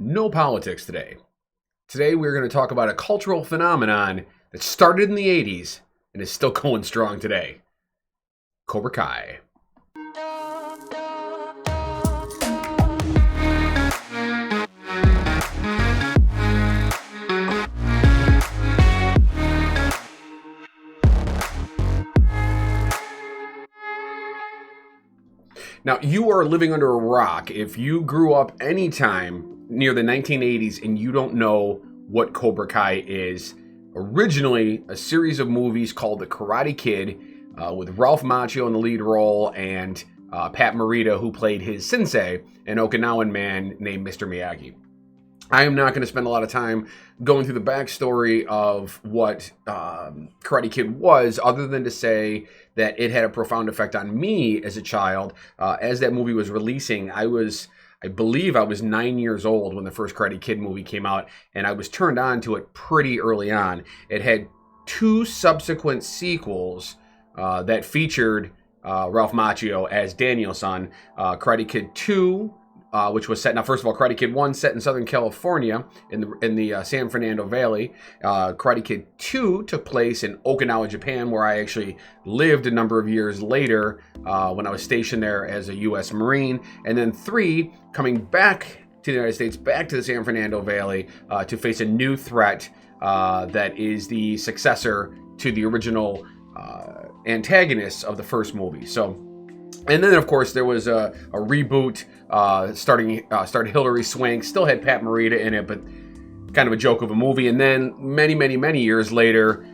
No politics today. Today we're going to talk about a cultural phenomenon that started in the 80s and is still going strong today. Cobra Kai. Now, you are living under a rock if you grew up anytime near the 1980s and you don't know what Cobra Kai is. Originally, a series of movies called The Karate Kid with Ralph Macchio in the lead role and Pat Morita, who played his sensei, an Okinawan man named Mr. Miyagi. I am not going to spend a lot of time going through the backstory of what Karate Kid was, other than to say that it had a profound effect on me as a child. As that movie was releasing, I believe I was 9 years old when the first Karate Kid movie came out, and I was turned on to it pretty early on. It had two subsequent sequels that featured Ralph Macchio as Daniel-san. Karate Kid 2, which was set, now first of all, Karate Kid 1 set in Southern California in the San Fernando Valley. Karate Kid 2 took place in Okinawa, Japan, where I actually lived a number of years later when I was stationed there as a U.S. Marine. And then 3, coming back to the United States, back to the San Fernando Valley to face a new threat that is the successor to the original antagonists of the first movie. And then, of course, there was a reboot started Hilary Swank. Still had Pat Morita in it, but kind of a joke of a movie. And then many years later,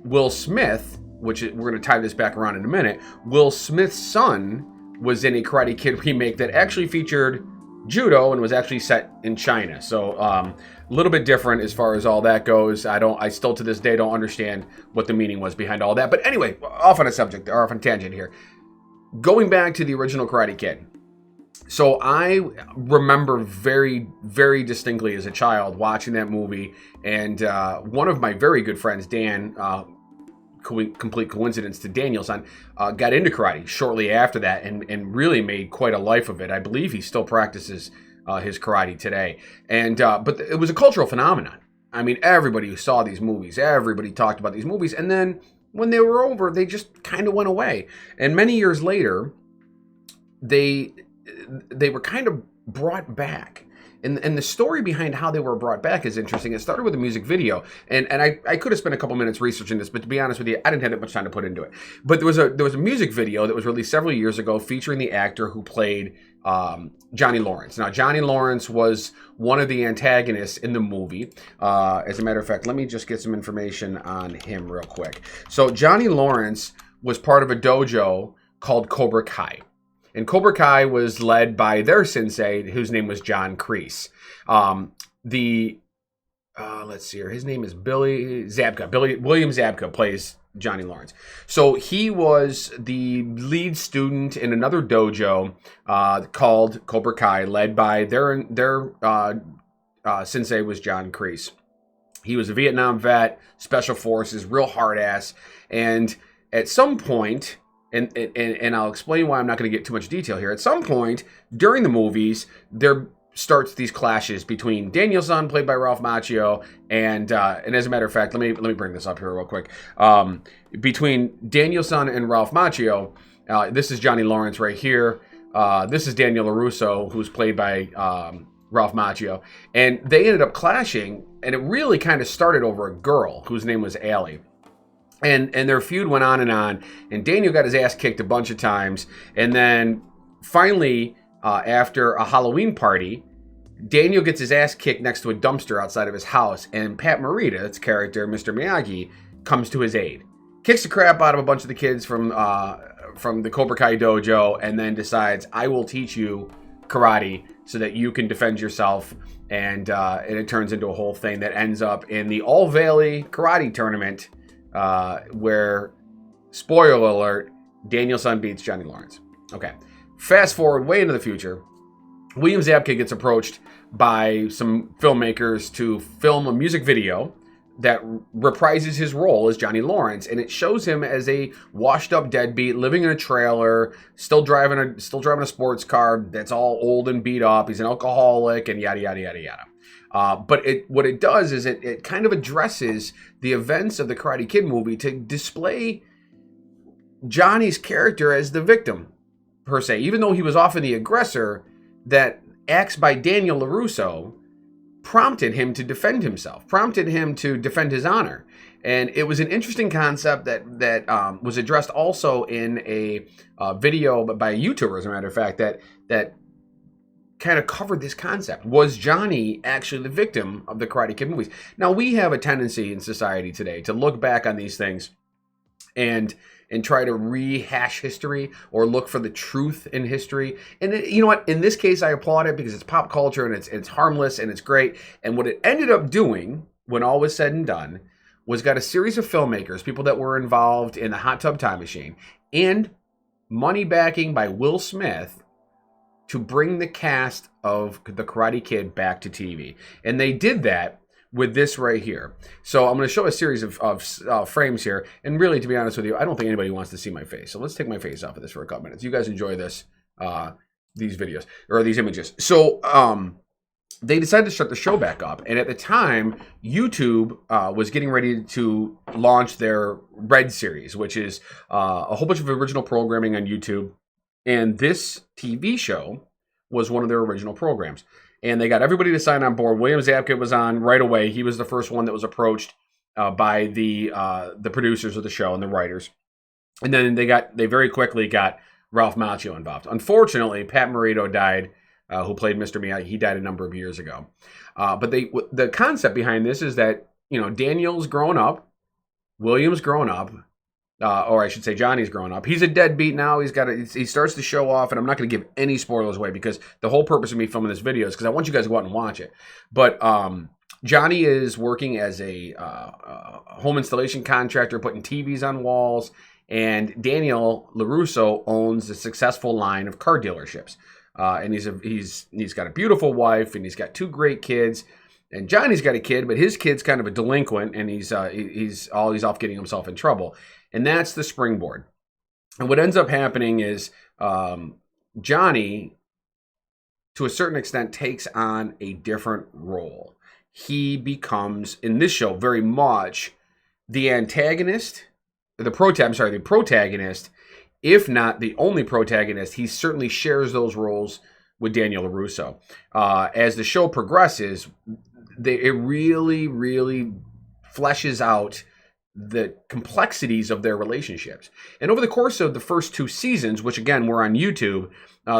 Will Smith, which we're going to tie this back around in a minute, Will Smith's son was in a Karate Kid remake that actually featured judo and was actually set in China. So a little bit different as far as all that goes. I still to this day don't understand what the meaning was behind all that. But anyway, off on a tangent here. Going back to the original Karate Kid. So I remember very, very distinctly as a child watching that movie, and one of my very good friends, Dan, complete coincidence to Daniel-san, got into karate shortly after that and really made quite a life of it. I believe he still practices his karate today. And but it was a cultural phenomenon. I mean, everybody who saw these movies, everybody talked about these movies, and then when they were over, they just kind of went away. And many years later, they were kind of brought back. And the story behind how they were brought back is interesting. It started with a music video. And I could have spent a couple minutes researching this, but to be honest with you, I didn't have that much time to put into it. But there was a music video that was released several years ago featuring the actor who played Johnny Lawrence. Now, Johnny Lawrence was one of the antagonists in the movie. As a matter of fact, let me just get some information on him real quick. So Johnny Lawrence was part of a dojo called Cobra Kai. And Cobra Kai was led by their sensei, whose name was John Kreese. Let's see here. His name is William Zabka plays Johnny Lawrence. So he was the lead student in another dojo called Cobra Kai, led by their sensei was John Kreese. He was a Vietnam vet, special forces, real hard ass. And at some point, and I'll explain why I'm not going to get too much detail here. At some point during the movies, there starts these clashes between Daniel-san, played by Ralph Macchio, and as a matter of fact, let me bring this up here real quick. Between Daniel-san and Ralph Macchio, this is Johnny Lawrence right here. This is Daniel LaRusso, who's played by Ralph Macchio, and they ended up clashing, and it really kind of started over a girl whose name was Allie. And their feud went on, and Daniel got his ass kicked a bunch of times. And then finally, after a Halloween party, Daniel gets his ass kicked next to a dumpster outside of his house. And Pat Morita, its character, Mr. Miyagi, comes to his aid. Kicks the crap out of a bunch of the kids from the Cobra Kai dojo, and then decides, I will teach you karate so that you can defend yourself. And it turns into a whole thing that ends up in the All Valley Karate Tournament, where, spoiler alert, Daniel-san beats Johnny Lawrence. Okay. Fast forward way into the future. William Zabka gets approached by some filmmakers to film a music video that reprises his role as Johnny Lawrence, and it shows him as a washed-up deadbeat living in a trailer, still driving a sports car that's all old and beat up. He's an alcoholic, and yada yada yada yada. But what it does is it kind of addresses the events of the Karate Kid movie to display Johnny's character as the victim, per se. Even though he was often the aggressor, that acts by Daniel LaRusso prompted him to defend himself, prompted him to defend his honor. And it was an interesting concept that was addressed also in a video by a YouTuber, as a matter of fact, that kind of covered this concept. Was Johnny actually the victim of the Karate Kid movies? Now, we have a tendency in society today to look back on these things and try to rehash history or look for the truth in history. And you know what? In this case, I applaud it because it's pop culture and it's harmless and it's great. And what it ended up doing, when all was said and done, was got a series of filmmakers, people that were involved in the Hot Tub Time Machine, and money backing by Will Smith to bring the cast of the Karate Kid back to TV. And they did that with this right here. So I'm going to show a series of frames here. And really, to be honest with you, I don't think anybody wants to see my face. So let's take my face off of this for a couple minutes. You guys enjoy this, these videos, or these images. So they decided to start the show back up. And at the time, YouTube was getting ready to launch their Red series, which is a whole bunch of original programming on YouTube. And this TV show was one of their original programs. And they got everybody to sign on board. William Zabka was on right away. He was the first one that was approached by the producers of the show and the writers. And then they very quickly got Ralph Macchio involved. Unfortunately, Pat Morita died, who played Mr. Miyagi. He died a number of years ago. But the concept behind this is that, you know, Daniel's grown up, William's grown up, or I should say Johnny's grown up. He's a deadbeat now. He starts to show off, and I'm not going to give any spoilers away because the whole purpose of me filming this video is because I want you guys to go out and watch it. But Johnny is working as a home installation contractor, putting TVs on walls, and Daniel LaRusso owns a successful line of car dealerships. And he's got a beautiful wife, and he's got 2 great kids. And Johnny's got a kid, but his kid's kind of a delinquent, and he's off getting himself in trouble. And that's the springboard. And what ends up happening is Johnny, to a certain extent, takes on a different role. He becomes, in this show, very much the protagonist, if not the only protagonist. He certainly shares those roles with Daniel LaRusso. As the show progresses, it really, really fleshes out the complexities of their relationships. And over the course of the first 2 seasons, which again were on YouTube,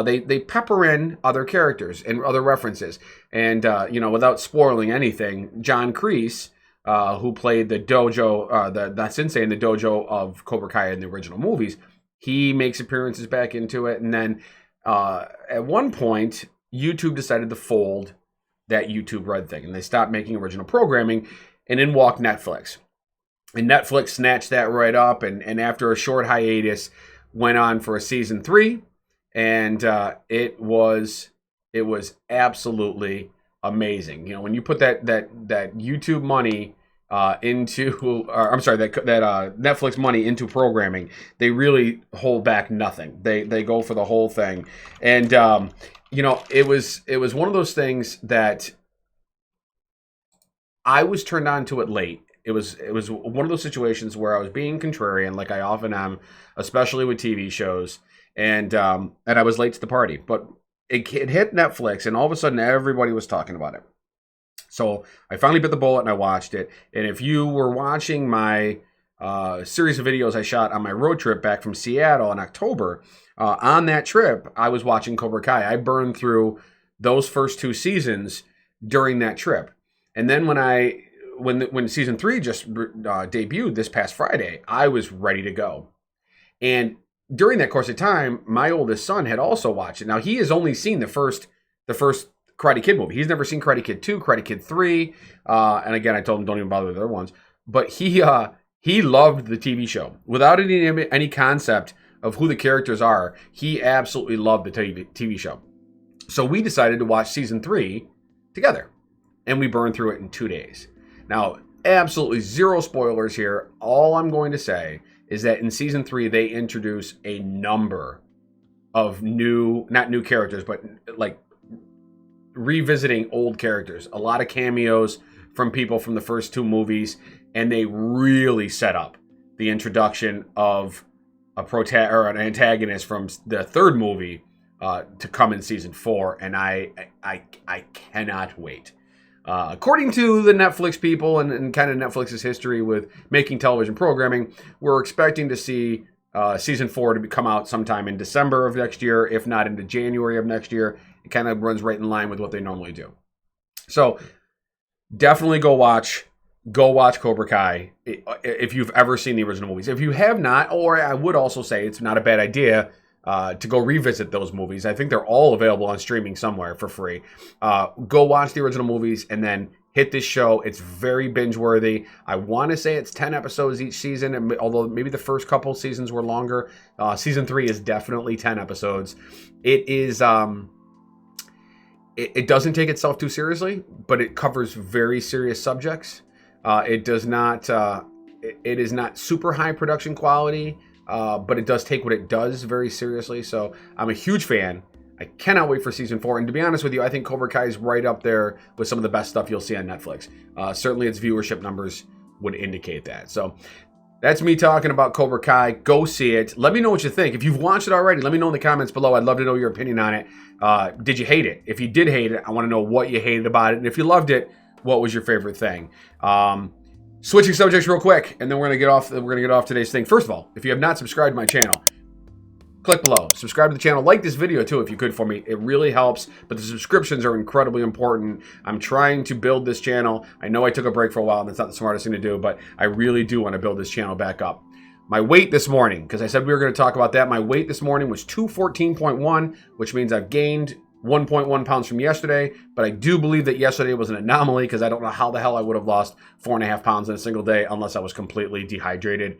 they pepper in other characters and other references. And without spoiling anything, John Kreese, who played the dojo, the sensei in the dojo of Cobra Kai in the original movies, he makes appearances back into it. And then at one point, YouTube decided to fold that YouTube Red thing, and they stopped making original programming, and in walked Netflix. And Netflix snatched that right up, and after a short hiatus, went on for a season 3, and it was absolutely amazing. You know, when you put that YouTube money into, that Netflix money into programming, they really hold back nothing. They go for the whole thing, and it was one of those things that I was turned on to it late. It was one of those situations where I was being contrarian, like I often am, especially with TV shows, and I was late to the party. But it hit Netflix, and all of a sudden, everybody was talking about it. So I finally bit the bullet, and I watched it. And if you were watching my series of videos I shot on my road trip back from Seattle in October, on that trip, I was watching Cobra Kai. I burned through those first 2 seasons during that trip, and then when season 3 just debuted this past Friday, I was ready to go. And during that course of time, my oldest son had also watched it. Now, he has only seen the first Karate Kid movie. He's never seen Karate Kid 2, Karate Kid 3, and again, I told him don't even bother with the other ones. But he loved the TV show without any concept of who the characters are. He absolutely loved the TV show. So we decided to watch season 3 together, and we burned through it in 2 days. Now, absolutely zero spoilers here. All I'm going to say is that in season 3, they introduce a number of not new characters, but like revisiting old characters. A lot of cameos from people from the first 2 movies, and they really set up the introduction of an antagonist from the 3rd movie to come in season 4, and I cannot wait. According to the Netflix people and kind of Netflix's history with making television programming, we're expecting to see season 4 to come out sometime in December of next year, if not into January of next year. It kind of runs right in line with what they normally do. So definitely go watch Cobra Kai if you've ever seen the original movies. If you have not, or I would also say it's not a bad idea to go revisit those movies. I think they're all available on streaming somewhere for free. Go watch the original movies and then hit this show. It's very binge-worthy. I want to say it's 10 episodes each season, although maybe the first couple seasons were longer. Season 3 is definitely 10 episodes. It is... It doesn't take itself too seriously, but it covers very serious subjects. It is not super high production quality, but it does take what it does very seriously. So I'm a huge fan. I cannot wait for season 4. And to be honest with you, I think Cobra Kai is right up there with some of the best stuff you'll see on Netflix. Certainly its viewership numbers would indicate that. So that's me talking about Cobra Kai. Go see it. Let me know what you think. If you've watched it already, let me know in the comments below. I'd love to know your opinion on it. Did you hate it? If you did hate it, I want to know what you hated about it. And if you loved it, what was your favorite thing? Switching subjects real quick, and then we're gonna get off today's thing. First of all, if you have not subscribed to my channel, click below. Subscribe to the channel. Like this video too if you could for me. It really helps, but the subscriptions are incredibly important. I'm trying to build this channel. I know I took a break for a while, and that's not the smartest thing to do, but I really do want to build this channel back up. My weight this morning, because I said we were going to talk about that, my weight this morning was 214.1, which means I've gained 1.1 pounds from yesterday, but I do believe that yesterday was an anomaly because I don't know how the hell I would have lost 4.5 pounds in a single day unless I was completely dehydrated,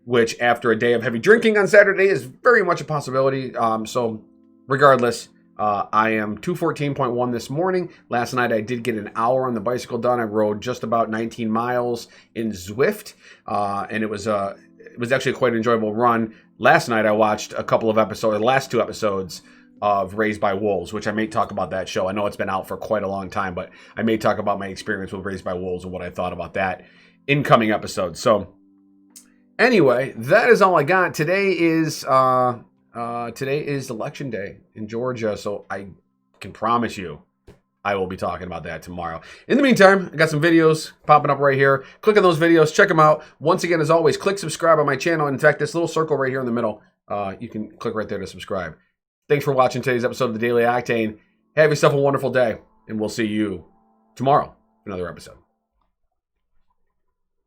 which after a day of heavy drinking on Saturday is very much a possibility. So regardless, I am 214.1 this morning. Last night I did get an hour on the bicycle done. I rode just about 19 miles in Zwift, and it was actually quite an enjoyable run. Last night I watched a couple of episodes, the last 2 episodes of Raised by Wolves, which I may talk about that show. I know it's been out for quite a long time, but I may talk about my experience with Raised by Wolves and what I thought about that in coming episodes. So anyway, that is all I got. Today is election day in Georgia, so I can promise you I will be talking about that tomorrow. In the meantime, I got some videos popping up right here. Click on those videos, check them out. Once again, as always, click subscribe on my channel. In fact, this little circle right here in the middle, you can click right there to subscribe. Thanks for watching today's episode of the Daily Octane. Have yourself a wonderful day, and we'll see you tomorrow for another episode.